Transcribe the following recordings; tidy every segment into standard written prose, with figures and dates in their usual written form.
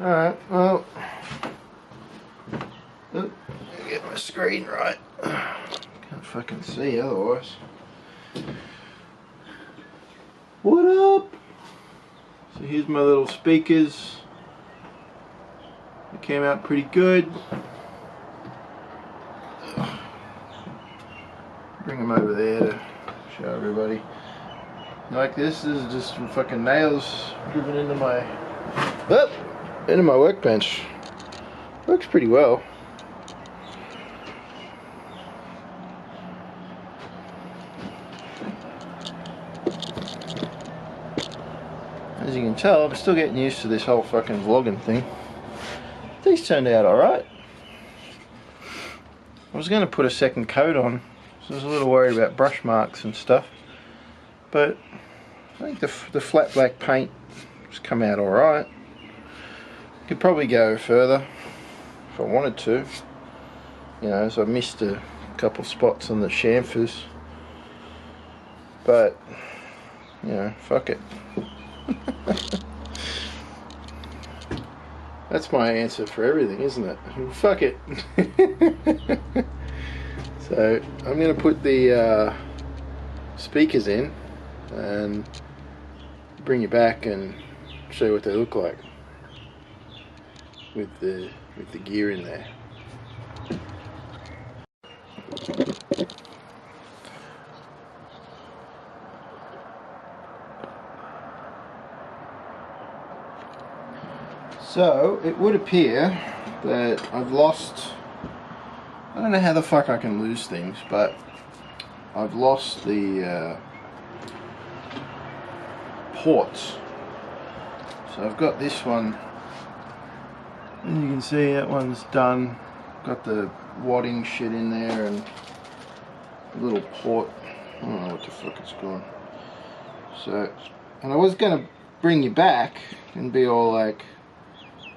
Alright, well, get my screen right. Can't fucking see otherwise. What up? So here's my little speakers. They came out pretty good. Bring them over there to show everybody. Like this is just some fucking nails driven into my workbench. Works pretty well. As you can tell, I'm still getting used to this whole fucking vlogging thing. These turned out alright. I was going to put a second coat on, so I was a little worried about brush marks and stuff. But I think the flat black paint has come out alright. Could probably go further if I wanted to. You know, so I missed a couple spots on the chamfers. But, you know, fuck it. That's my answer for everything, isn't it? Fuck it. So I'm going to put the speakers in and bring you back and show you what they look like with the gear in there. So it would appear that I've lost, I don't know how the fuck I can lose things, but I've lost the ports. So I've got this one, as you can see that one's done, got the wadding shit in there and a little port, I don't know what the fuck it's called. So, and I was going to bring you back and be all like,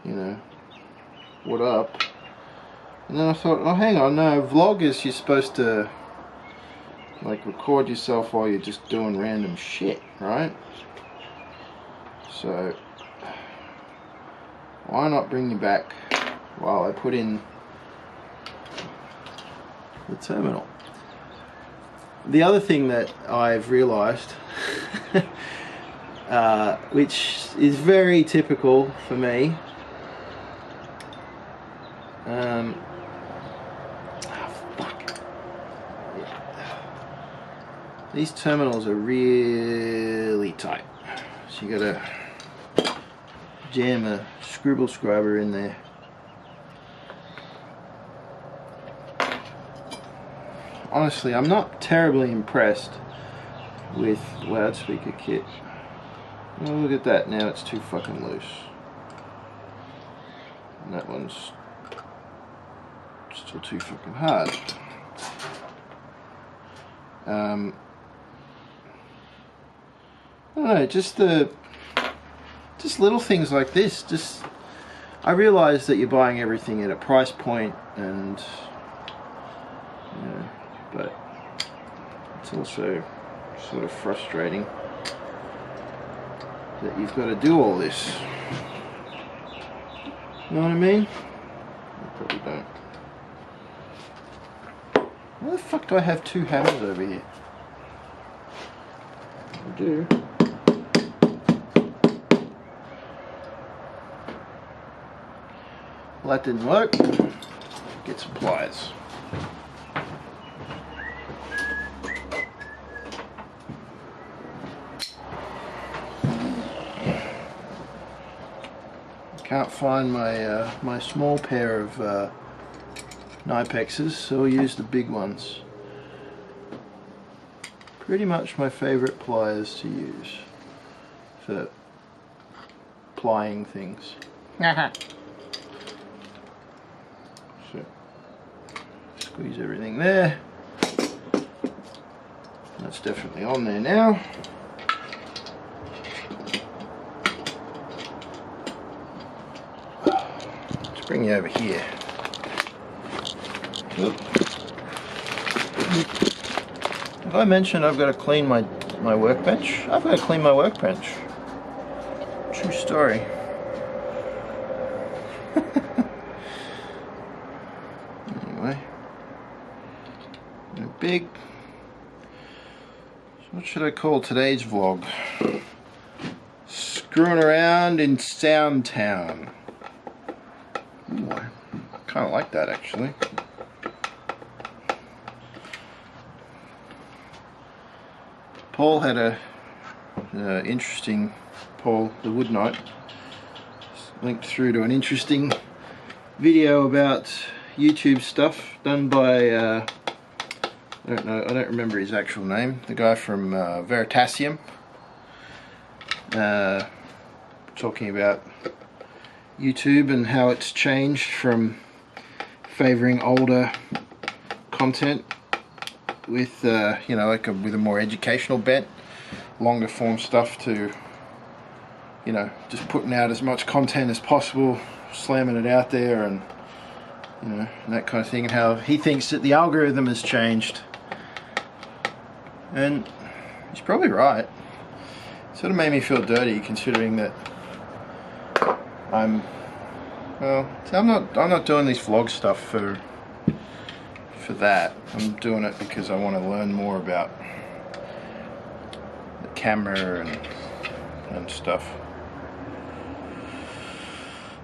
you know, what up? And then I thought, oh hang on, no, vloggers, you're supposed to like record yourself while you're just doing random shit, right? So why not bring you back while I put in the terminal? The other thing that I've realized which is very typical for me, these terminals are really tight, so you gotta jam a scribble scrubber in there. Honestly, I'm not terribly impressed with loudspeaker kit. Oh, look at that, now it's too fucking loose. And that one's still too fucking hard. I don't know, just little things like this. I realise that you're buying everything at a price point, and you know, but it's also sort of frustrating that you've got to do all this. You know what I mean? I probably don't. Why the fuck do I have two hammers over here? I do. Well, that didn't work. Get some pliers. Can't find my my small pair of Nipexes, so I'll use the big ones. Pretty much my favourite pliers to use for plying things. So, squeeze everything there. That's definitely on there now. Let's bring you over here. Have I mentioned I've got to clean my workbench? I've got to clean my workbench. True story. Anyway, big. What should I call today's vlog? Screwing around in Sound Town. Ooh, I kind of like that actually. Paul had a interesting, Paul the Wood Knight, linked through to an interesting video about YouTube stuff done by I don't remember his actual name, the guy from Veritasium, talking about YouTube and how it's changed from favoring older content with you know, like with a more educational bent, longer form stuff, to, you know, just putting out as much content as possible, slamming it out there, and you know, and that kind of thing, and how he thinks that the algorithm has changed. And he's probably right. It sort of made me feel dirty, considering that I'm not doing this vlog stuff for that. I'm doing it because I want to learn more about the camera and stuff.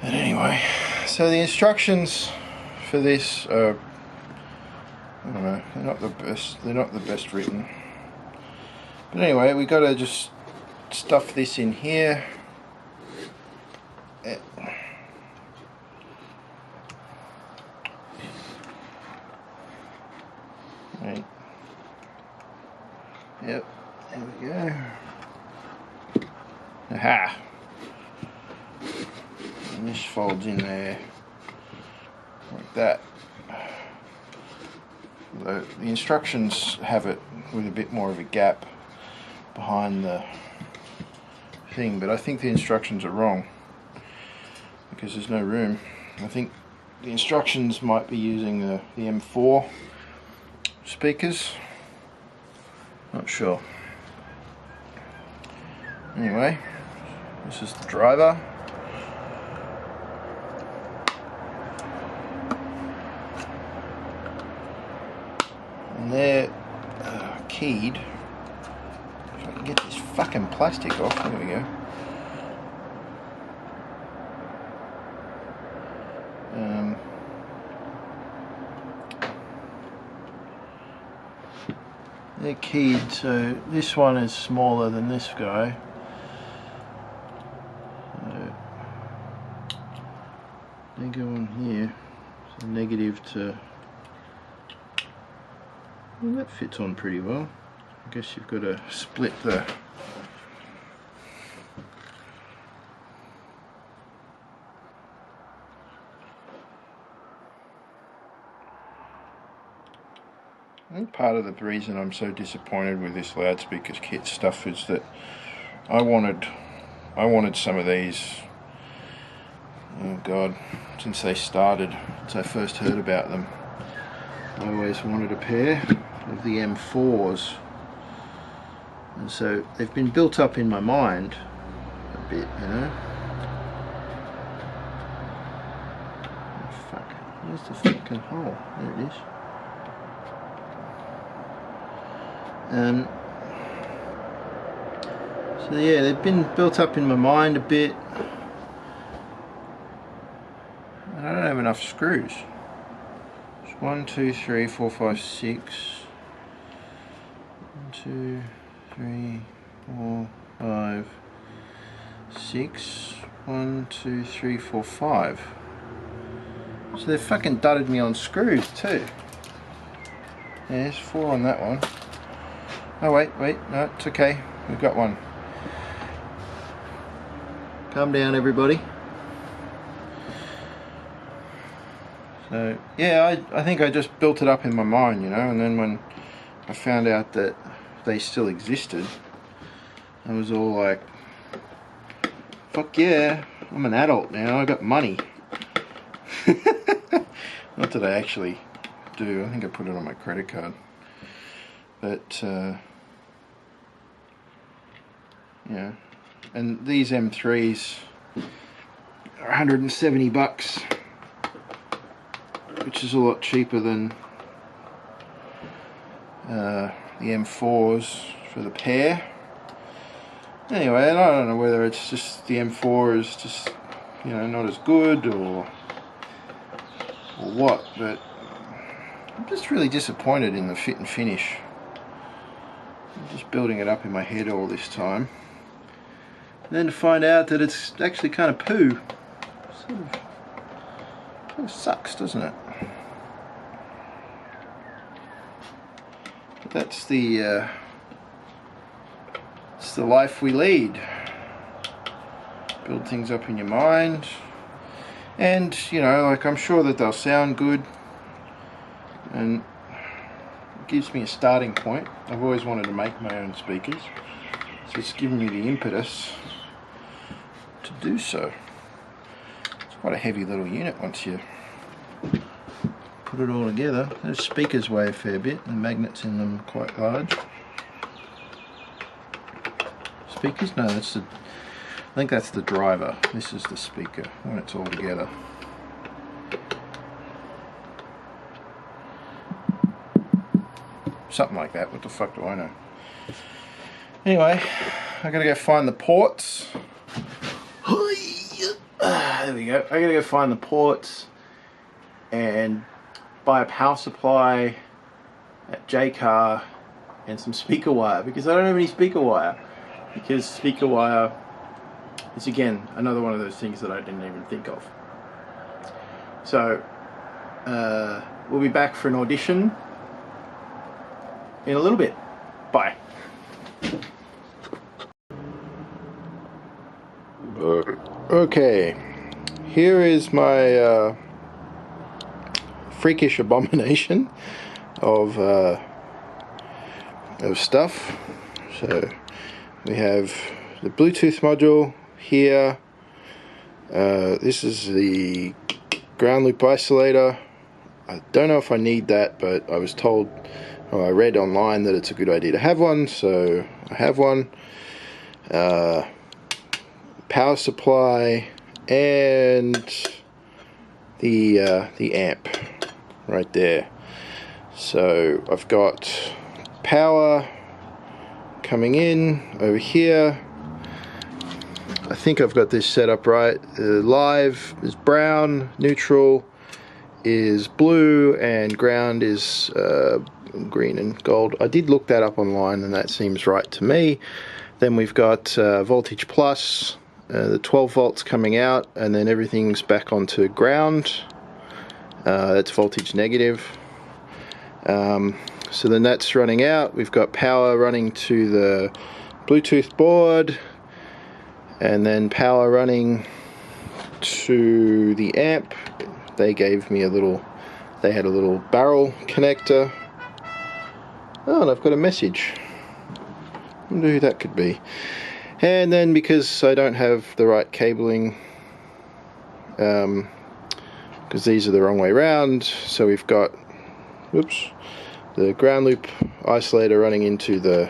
And anyway, so the instructions for this are, I don't know, they're not the best written. But anyway, we got to just stuff this in here. Right. Yep, there we go. Aha! And this folds in there like that. The instructions have it with a bit more of a gap behind the thing, but I think the instructions are wrong because there's no room. I think the instructions might be using the M4 speakers, not sure. Anyway, this is the driver. And they're keyed. If I can get this fucking plastic off, there we go. They're keyed, so this one is smaller than this guy. So they go on here, so negative to, well, that fits on pretty well. I guess you've got to split the I think part of the reason I'm so disappointed with this loudspeakers kit stuff is that I wanted some of these, oh god, since they started, since I first heard about them. I always wanted a pair of the M4s, and so they've been built up in my mind a bit, you know. Oh, fuck, where's the fucking hole? There it is. So yeah, they've been built up in my mind a bit. I don't have enough screws. It's 1, 2, 3, 4, 5, 6. 1, 2, 3, 4, 5, 6. 1, 2, 3, 4, 5. So they've fucking dudded me on screws too. Yeah, there's 4 on that one. Oh wait, no, it's okay. We've got one. Calm down, everybody. So yeah, I think I just built it up in my mind, you know, and then when I found out that they still existed, I was all like, fuck yeah, I'm an adult now, I got money. Not that I actually do, I think I put it on my credit card. But yeah, and these M3s are 170 bucks, which is a lot cheaper than the M4s for the pair. Anyway, and I don't know whether it's just the M4 is just, you know, not as good or what, but I'm just really disappointed in the fit and finish. I'm just building it up in my head all this time, and then to find out that it's actually kind of poo. Sort of sucks, doesn't it? But that's the it's the life we lead. Build things up in your mind, and you know, like, I'm sure that they'll sound good, and it gives me a starting point. I've always wanted to make my own speakers, so it's given me the impetus to do so. It's quite a heavy little unit once you put it all together. Those speakers weigh a fair bit, the magnets in them are quite large. Speakers? No, that's the, I think that's the driver. This is the speaker when it's all together. Something like that. What the fuck do I know? Anyway, I gotta go find the ports. There we go. I gotta go find the ports and buy a power supply at JCar and some speaker wire, because I don't have any speaker wire. Because speaker wire is, again, another one of those things that I didn't even think of. So we'll be back for an audition in a little bit. Bye. Okay, here is my freakish abomination of stuff. So we have the Bluetooth module here. This is the ground loop isolator. I don't know if I need that, but I was told, or I read online, that it's a good idea to have one, so I have one. Power supply and the amp right there. So I've got power coming in over here. I think I've got this set up right. Live is brown, neutral is blue, and ground is green and gold. I did look that up online and that seems right to me. Then we've got voltage plus, the 12 volts coming out, and then everything's back onto ground. That's voltage negative. So then that's running out. We've got power running to the Bluetooth board, and then power running to the amp. They gave me a little, they had a little barrel connector. Oh, and I've got a message. I wonder who that could be. And then, because I don't have the right cabling, because these are the wrong way around, so we've got, whoops, the ground loop isolator running into the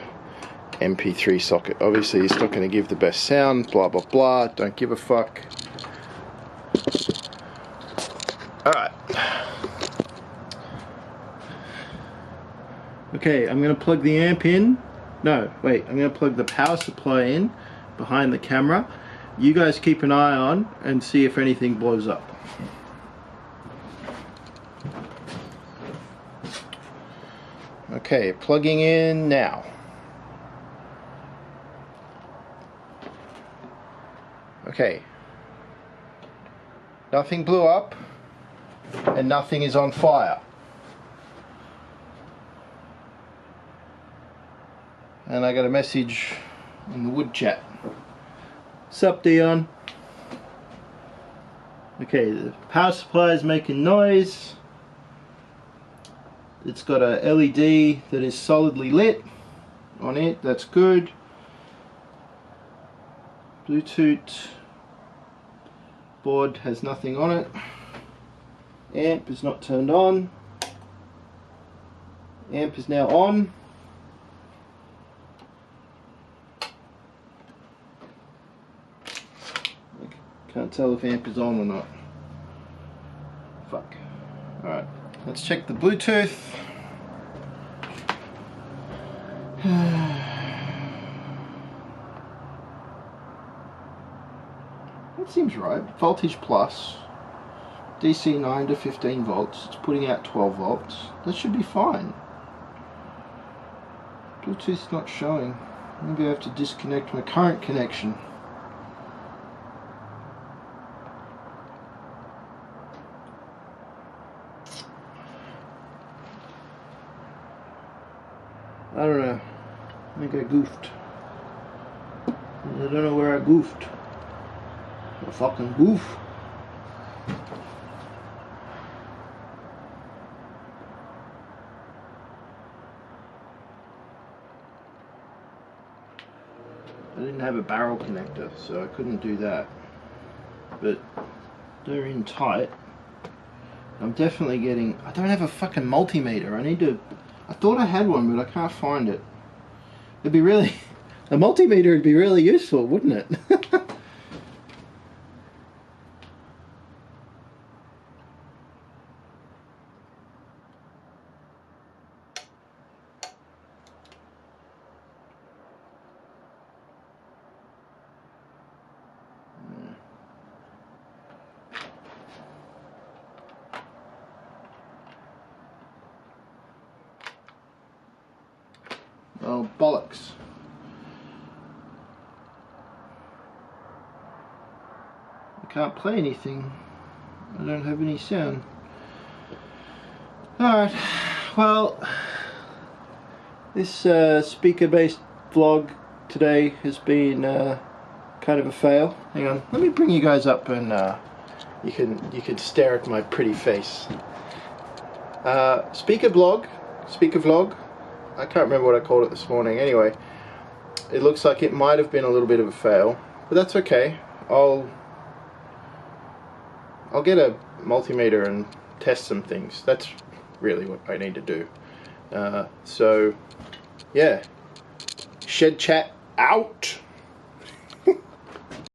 MP3 socket. Obviously it's not going to give the best sound, blah blah blah, don't give a fuck. Alright. Okay, I'm going to plug the amp in. No, wait, I'm going to plug the power supply in behind the camera. You guys keep an eye on and see if anything blows up. Okay, plugging in now. Okay. Nothing blew up and nothing is on fire. And I got a message in the wood chat. Sup, Dion? Okay, the power supply is making noise. It's got a LED that is solidly lit on it, that's good. Bluetooth board has nothing on it. Amp is not turned on. Amp is now on. Can't tell if amp is on or not. Fuck. Alright, let's check the Bluetooth. That seems right. Voltage plus. DC 9 to 15 volts. It's putting out 12 volts. That should be fine. Bluetooth's not showing. Maybe I have to disconnect my current connection. I don't know. I think I goofed. I don't know where I goofed. A fucking goof. I didn't have a barrel connector, so I couldn't do that. But they're in tight. I'm definitely getting... I don't have a fucking multimeter. I need to... I thought I had one, but I can't find it. It'd be really... A multimeter would be really useful, wouldn't it? Oh, bollocks. I can't play anything. I don't have any sound. Alright, well, this speaker-based vlog today has been kind of a fail. Hang on, let me bring you guys up and you can stare at my pretty face. Speaker vlog. I can't remember what I called it this morning. Anyway, it looks like it might have been a little bit of a fail, but that's okay. I'll get a multimeter and test some things. That's really what I need to do. So, yeah. Shedchat out.